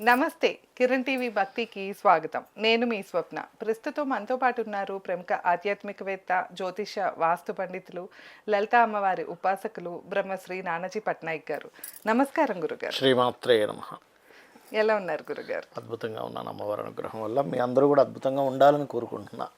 నమస్తే. కిరణ్ టీవీ భక్తికి స్వాగతం. నేను మీ స్వప్న. ప్రస్తుతం మనతో పాటు ఉన్నారు ప్రముఖ ఆధ్యాత్మికవేత్త, జ్యోతిష, వాస్తు పండితులు, లలితా అమ్మవారి ఉపాసకులు బ్రహ్మశ్రీ నానాజీ పట్నాయక్ గారు. నమస్కారం గురుగారు. శ్రీమాత్రే నమః. ఎలా ఉన్నారు గురుగారు? అద్భుతంగా ఉన్నాను అమ్మవారి అనుగ్రహం వల్ల. మీ అందరూ కూడా అద్భుతంగా ఉండాలని కోరుకుంటున్నా.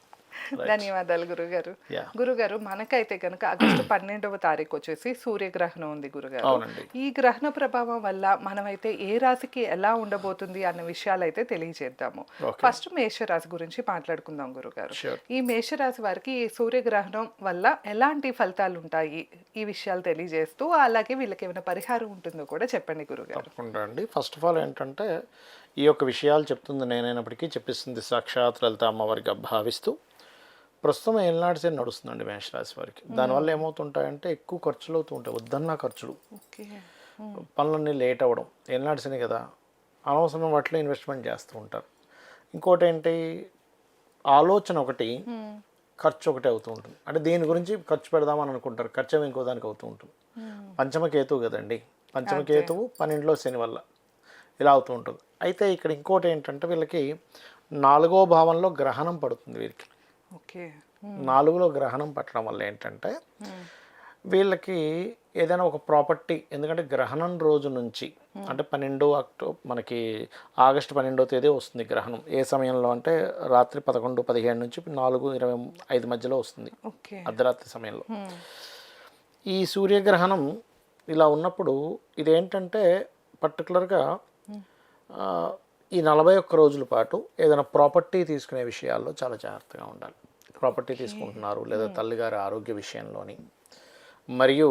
ధన్యవాదాలు గురుగారు. Yeah. గురుగారు, మనకైతే కనుక ఆగస్టు 12వ తారీఖు వచ్చేసి సూర్యగ్రహణం ఉంది గురుగారు. అవునండి. ఈ గ్రహణ ప్రభావం వల్ల మనమైతే ఏ రాశికి ఎలా ఉండబోతుంది అన్న విషయాలు అయితే తెలియజేద్దాము. Okay. ఫస్ట్ మేషరాశి గురించి మాట్లాడుకుందాం గురుగారు. Sure. ఈ మేషరాశి వారికి ఈ సూర్యగ్రహణం వల్ల ఎలాంటి ఫలితాలు ఉంటాయి, ఈ విషయాలు తెలియజేస్తూ అలాగే వీళ్ళకి ఏమైనా పరిహారం ఉంటుందో కూడా చెప్పండి గురుగారు. తప్పకుండా అండి. ఫస్ట్ ఆఫ్ ఆల్ ఏంటంటే ఈ యొక్క విషయాలు చెప్తుంది నేనైనప్పటికీ చెప్పిస్తుంది సాక్షాత్ లలిత అమ్మవారిగా భావిస్తూ ప్రస్తుతం ఏళ్ళనాటి శని నడుస్తుందండి మేషరాశి వారికి. దానివల్ల ఏమవుతుంటాయంటే ఎక్కువ ఖర్చులు అవుతూ ఉంటాయి, వద్దన్న ఖర్చులు, ఓకే. పనులన్నీ లేట్ అవ్వడం. ఏళ్ళనాటి శని కదా, అనవసరం వాటిలో ఇన్వెస్ట్మెంట్ చేస్తూ ఉంటారు. ఇంకోటి ఏంటి, ఆలోచన ఒకటి, ఖర్చు ఒకటి అవుతూ ఉంటుంది. అంటే దీని గురించి ఖర్చు పెడదామని అనుకుంటారు, ఖర్చు ఏమి ఇంకో దానికి అవుతూ ఉంటుంది. పంచమకేతువు కదండి, పంచమకేతువు 12లో శని వల్ల ఇలా అవుతూ ఉంటుంది. అయితే ఇక్కడ ఇంకోటి ఏంటంటే వీళ్ళకి 4వ భావంలో గ్రహణం పడుతుంది వీరికి. ఓకే. 4లో గ్రహణం పట్టడం వల్ల ఏంటంటే వీళ్ళకి ఏదైనా ఒక ప్రాపర్టీ, ఎందుకంటే గ్రహణం రోజు నుంచి అంటే 12 అక్టోబర్ మనకి ఆగస్టు 12వ తేదీ వస్తుంది గ్రహణం. ఏ సమయంలో అంటే రాత్రి 11:15 నుంచి 4:25 మధ్యలో వస్తుంది, ఓకే. అర్ధరాత్రి సమయంలో. ఈ సూర్యగ్రహణం ఇలా ఉన్నప్పుడు ఇదేంటంటే పర్టికులర్గా ఈ 41 రోజుల పాటు ఏదైనా ప్రాపర్టీ తీసుకునే విషయాల్లో చాలా జాగ్రత్తగా ఉండాలి. ప్రాపర్టీ తీసుకుంటున్నారు లేదా తల్లిగారి ఆరోగ్య విషయంలోని, మరియు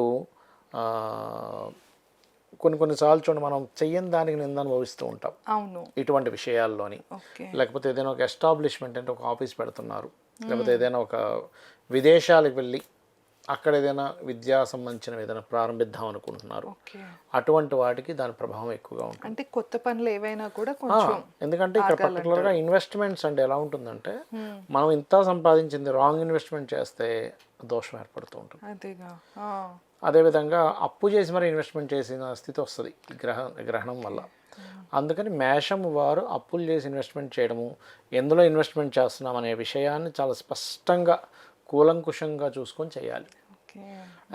కొన్నిసార్లు చూడండి మనం చెయ్యని దానికి నింద అనుభవిస్తూ ఉంటాం. అవును. ఇటువంటి విషయాల్లోని, లేకపోతే ఏదైనా ఒక ఎస్టాబ్లిష్మెంట్ అంటే ఒక ఆఫీస్ పెడుతున్నారు, లేకపోతే ఏదైనా ఒక విదేశాలకు వెళ్ళి అక్కడ ఏదైనా విద్యా సంబంధించిన ఏదైనా ప్రారంభిద్దాం అనుకుంటున్నారు, అటువంటి వాటికి దాని ప్రభావం ఎక్కువగా ఉంటుంది. అంటే కొత్త పనులు ఏవైనా కూడా కొంచెం, ఎందుకంటే ఇక్కడ పర్టికులర్గా ఇన్వెస్ట్మెంట్స్ అంటే ఎలా ఉంటుందంటే మనం ఇంత సంపాదించింది రాంగ్ ఇన్వెస్ట్మెంట్ చేస్తే దోషం ఏర్పడుతూ ఉంటుంది. అదేవిధంగా అప్పు చేసి మరి ఇన్వెస్ట్మెంట్ చేసిన స్థితి వస్తుంది గ్రహణం వల్ల. అందుకని మేషం వారు అప్పులు చేసి ఇన్వెస్ట్మెంట్ చేయడము, ఎందులో ఇన్వెస్ట్మెంట్ చేస్తున్నాం అనే విషయాన్ని చాలా స్పష్టంగా కూలంకుషంగా చూసుకొని చేయాలి.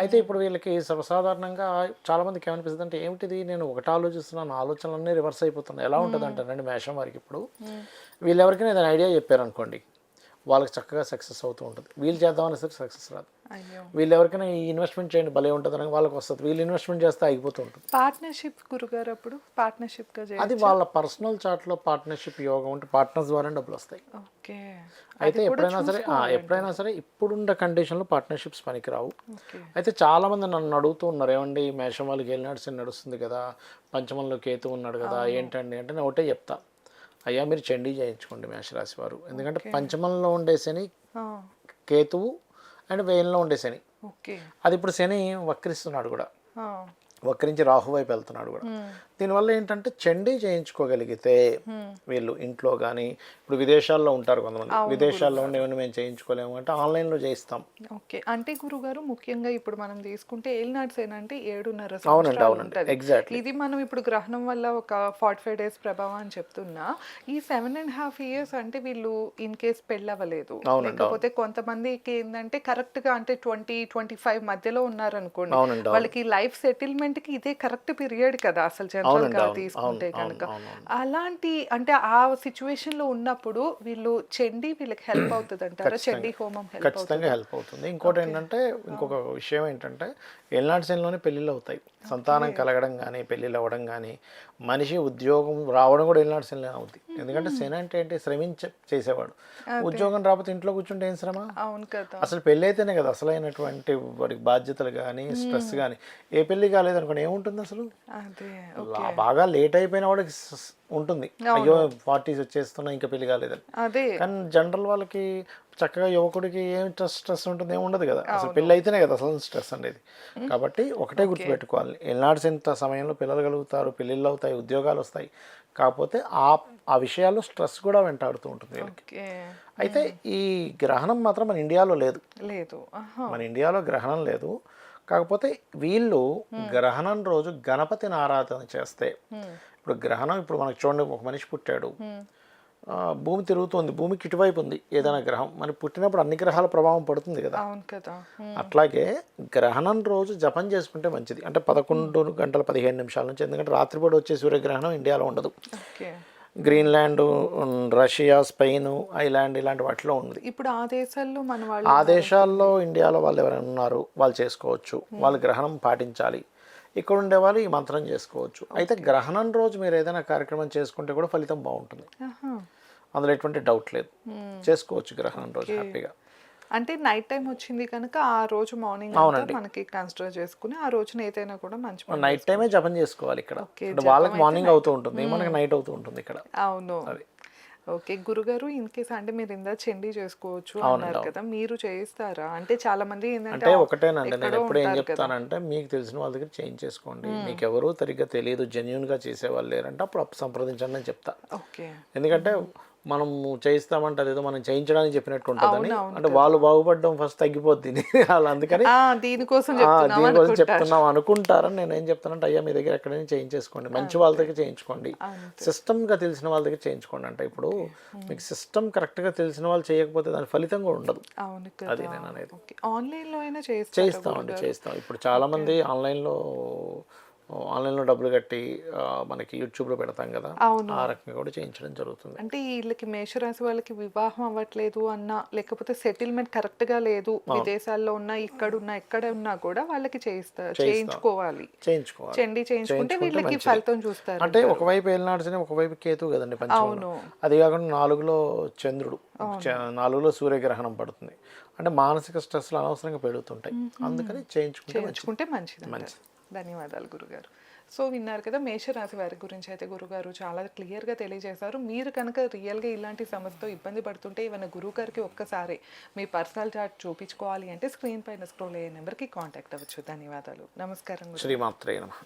అయితే ఇప్పుడు వీళ్ళకి సర్వసాధారణంగా చాలామందికి ఏమనిపిస్తుంది అంటే, ఏమిటిది నేను ఒకటి ఆలోచిస్తున్నాను, ఆలోచనలన్నీ రివర్స్ అయిపోతున్నాయి. ఎలా ఉంటుంది అంటారండి మేషం వారికి, ఇప్పుడు వీళ్ళు ఎవరికైనా ఏదైనా ఐడియా చెప్పారనుకోండి, వాళ్ళకి చక్కగా సక్సెస్ అవుతూ ఉంటుంది. వీళ్ళు చేద్దామని సరే సక్సెస్ రాదు. వీళ్ళు ఎవరికైనా ఈ ఇన్వెస్ట్మెంట్ చేయండి భలే ఉంటుంది అని వాళ్ళకి వస్తుంది, వీళ్ళు ఇన్వెస్ట్మెంట్ చేస్తే అయిపోతూ ఉంటుంది. పార్ట్నర్షిప్ గురుగారు, అప్పుడు పార్ట్నర్షిప్ అది వాళ్ళ పర్సనల్ చార్ట్లో పార్ట్నర్షిప్ యోగం ఉంటే పార్ట్నర్స్ ద్వారా డబ్బులు వస్తాయి. అయితే ఎప్పుడైనా సరే ఇప్పుడున్న కండిషన్లో పార్ట్నర్షిప్స్ పనికిరావు. అయితే చాలామంది నన్ను అడుగుతూ ఉన్నారు, ఏమండి మేషం వాళ్ళకి ఏలినాటి శని నడుస్తుంది కదా, పంచమంలో కేతు ఉన్నాడు కదా, ఏంటండి అంటే నేను ఒకటే చెప్తా, అయ్యా మీరు చండీ చేయించుకోండి మేషరాశి వారు. ఎందుకంటే పంచమంలో ఉండే శని కేతువు అండ్ వేయంలో ఉండే శని, అది ఇప్పుడు శని వక్రిస్తున్నాడు కూడా, వక్రించి రాహు వైపు వెళ్తున్నాడు కూడా. దీనివల్ల ఏంటంటే చండీ చేయించుకోగలిగితే వీళ్ళు ఇంట్లో కానీ, ఇప్పుడు విదేశాల్లో ఉంటారు కొంతమంది, విదేశాల్లో ఉండి ఏమైనా మేము చేయించుకోలేము అంటే ఆన్లైన్లో చేయిస్తాం. ఓకే. అంటే గురుగారు ముఖ్యంగా ఇప్పుడు మనం తీసుకుంటే ఏలినాటి శని అంటే 7.5 అవునండి, ఎగ్జాక్ట్లీ. ఇది మనం ఇప్పుడు గ్రహణం వల్ల ఒక 45 days ప్రభావం అని చెప్తున్నా, ఈ 7.5 years అంటే వీళ్ళు ఇన్ కేస్ పెళ్ళవలేదు, లేకపోతే కొంతమందికి ఏంటంటే కరెక్ట్ గా అంటే 20-25 మధ్యలో ఉన్నారనుకోండి, వాళ్ళకి లైఫ్ సెటిల్మెంట్ కి ఇదే కరెక్ట్ పీరియడ్ కదా అసలు జనరల్ గా తీసుకుంటే కనుక. అలాంటి అంటే ఆ సిచ్యువేషన్ లో ఉన్నప్పుడు వీళ్ళు చండీ వీళ్ళకి హెల్ప్ అవుతుంది అంటారా? చండీ హోమం ఖచ్చితంగా హెల్ప్ అవుతుంది. ఇంకోటి ఏంటంటే, ఇంకొక విషయం ఏంటంటే ఏలినాటి శనిలోనే పెళ్ళిళ్ళు అవుతాయి, సంతానం కలగడం కానీ పెళ్ళిళ్ళు అవ్వడం కానీ, మనిషి ఉద్యోగం రావడం కూడా ఏలినాటి శనిలో అవుతుంది. ఎందుకంటే శని అంటే ఏంటి, చేసేవాడు. ఉద్యోగం రాకపోతే ఇంట్లో కూర్చుంటే ఏం శ్రమ? అసలు పెళ్ళి అయితేనే కదా అసలైనటువంటి వాడికి బాధ్యతలు కానీ స్ట్రెస్ కానీ. ఏ పెళ్లి కాలేదనుకోండి ఏముంటుంది అసలు, బాగా లేట్ అయిపోయిన వాడికి ఉంటుంది, అయ్యో 40s వచ్చేస్తున్నా ఇంకా పెళ్లి కాలేదని. కానీ జనరల్ వాళ్ళకి చక్కగా యువకుడికి ఏం స్ట్రెస్ ఉంటుంది, ఏమి ఉండదు కదా, అసలు పెళ్ళి అయితేనే కదా అసలు స్ట్రెస్ అనేది. కాబట్టి ఒకటే గుర్తుపెట్టుకోవాలి, ఏలినాటి శని సమయంలో పిల్లలు కలుగుతారు, పెళ్ళిళ్ళు అవుతాయి, ఉద్యోగాలు వస్తాయి. కాకపోతే ఆ విషయాల్లో స్ట్రెస్ కూడా వెంటాడుతూ ఉంటుంది వీళ్ళకి. అయితే ఈ గ్రహణం మాత్రం మన ఇండియాలో లేదు, మన ఇండియాలో గ్రహణం లేదు. కాకపోతే వీళ్ళు గ్రహణం రోజు గణపతిని ఆరాధన చేస్తే ఇప్పుడు గ్రహణం ఇప్పుడు మనకు చూడండి, ఒక మనిషి పుట్టాడు, భూమి తిరుగుతుంది, భూమికి ఇటువైపు ఉంది ఏదైనా గ్రహం, మరి పుట్టినప్పుడు అన్ని గ్రహాల ప్రభావం పడుతుంది కదా. అవును కదా. అట్లాగే గ్రహణం రోజు జపం చేసుకుంటే మంచిది. అంటే 11:15 నుంచి, ఎందుకంటే రాత్రిపూట వచ్చే సూర్యగ్రహణం ఇండియాలో ఉండదు. Okay. Greenland, Russia, Spain, island ఇలాంటి వాటిలో ఉంది. ఇప్పుడు ఆ దేశాల్లో మన వాళ్ళు ఆ దేశాల్లో ఇండియాలో వాళ్ళు ఎవరైనా ఉన్నారు, వాళ్ళు చేసుకోవచ్చు, వాళ్ళు గ్రహణం పాటించాలి. ఇక్కడ ఉండే వాళ్ళు ఈ మంత్రం చేసుకోవచ్చు. అయితే గ్రహణం రోజు మీరు ఏదైనా కార్యక్రమం చేసుకుంటే కూడా ఫలితం బాగుంటుంది, అందులో ఎటువంటి డౌట్ లేదు. చేసుకోవచ్చు గ్రహణం రోజు హ్యాపీగా. అంటే నైట్ టైం వచ్చింది కనుక ఆ రోజు మార్నింగ్ మనకి కన్సిడర్ చేసుకుని ఆ రోజున ఏదైనా కూడా మంచి నైట్ టైమే జపం చేసుకోవాలి ఇక్కడ. అంటే వాళ్ళకి మార్నింగ్ అవుతూ ఉంటుంది, మనకి నైట్ అవుతూ ఉంటుంది ఇక్కడ. అవును. ఓకే గురుగారు, ఇన్ కేస్ అంటే మీరు ఇందా చండీ చేసుకోవచ్చు అన్నారు కదా, మీరు చేయిస్తారా? అంటే చాలా మంది అంటే ఒకటేనండి, నేను ఎప్పుడు ఏం చెప్తానంటే, మీకు తెలిసిన వాళ్ళ దగ్గర చేయించేసుకోండి, మీకు ఎవరు సరిగ్గా తెలియదు, జెన్యున్ గా చేసేవాళ్ళు లేరంటే అప్పుడు సంప్రదించండి అని చెప్తా. ఓకే. ఎందుకంటే మనం చేయిస్తామంటే అదేదో మనం చేయించడానికి చెప్పినట్టు ఉంటుందని, అంటే వాళ్ళు బాగుపడడం ఫస్ట్ తగ్గిపోద్ది వాళ్ళు, అందుకని దీనికోసం చెప్తున్నాం అనుకుంటారని నేను ఏం చెప్తానంటే, అయ్యా మీ దగ్గర ఎక్కడైనా చేయించేసుకోండి, మంచి వాళ్ళ దగ్గర చేయించుకోండి, సిస్టమ్ గా తెలిసిన వాళ్ళ దగ్గర చేయించుకోండి. అంటే ఇప్పుడు మీకు సిస్టమ్ కరెక్ట్ గా తెలిసిన వాళ్ళు చేయకపోతే దాని ఫలితం కూడా ఉండదు. అది నేను అనేది. ఆన్లైన్ లో అయినా చేస్తాం. ఇప్పుడు చాలా మంది ఆన్లైన్లో డబ్బులు కట్టి మనకి యూట్యూబ్లో పెడతాం కదా, ఆ రకంగా కూడా చేయించడం జరుగుతుంది. అంటే వీళ్ళకి మేషరాశి వాళ్ళకి వివాహం అవ్వట్లేదు అన్నా, లేకపోతే సెటిల్మెంట్ కరెక్ట్ గా లేదు, విదేశాల్లో ఉన్నా ఎక్కడ ఉన్నా కూడా వాళ్ళకి చేయించుకోవాలి. చండీ చేయించుకుంటే వీళ్ళకి ఫలితం చూస్తారు. అంటే ఒకవైపు ఏలినాడు, ఒకవైపు కేతు కదండి పంచమంలో. అది కాకుండా 4లో చంద్రుడు, 4లో సూర్యగ్రహణం పడుతుంది. అంటే మానసిక స్ట్రెస్లు అనవసరంగా పెరుగుతుంటాయి, అందుకని చేయించుకుంటే మంచిది. ధన్యవాదాలు గురుగారు. సో విన్నారు కదా, మేషరాశి వారి గురించి అయితే గురుగారు చాలా క్లియర్గా తెలియజేశారు. మీరు కనుక రియల్గా ఇలాంటి సమస్యతో ఇబ్బంది పడుతుంటే ఏమైనా గురువు గారికి ఒక్కసారి మీ పర్సనల్ చార్ట్ చూపించుకోవాలి అంటే స్క్రీన్ పైన స్క్రోల్ అయ్యే నెంబర్కి కాంటాక్ట్ అవ్వచ్చు. ధన్యవాదాలు. నమస్కారం. శ్రీమాత్రే నమః.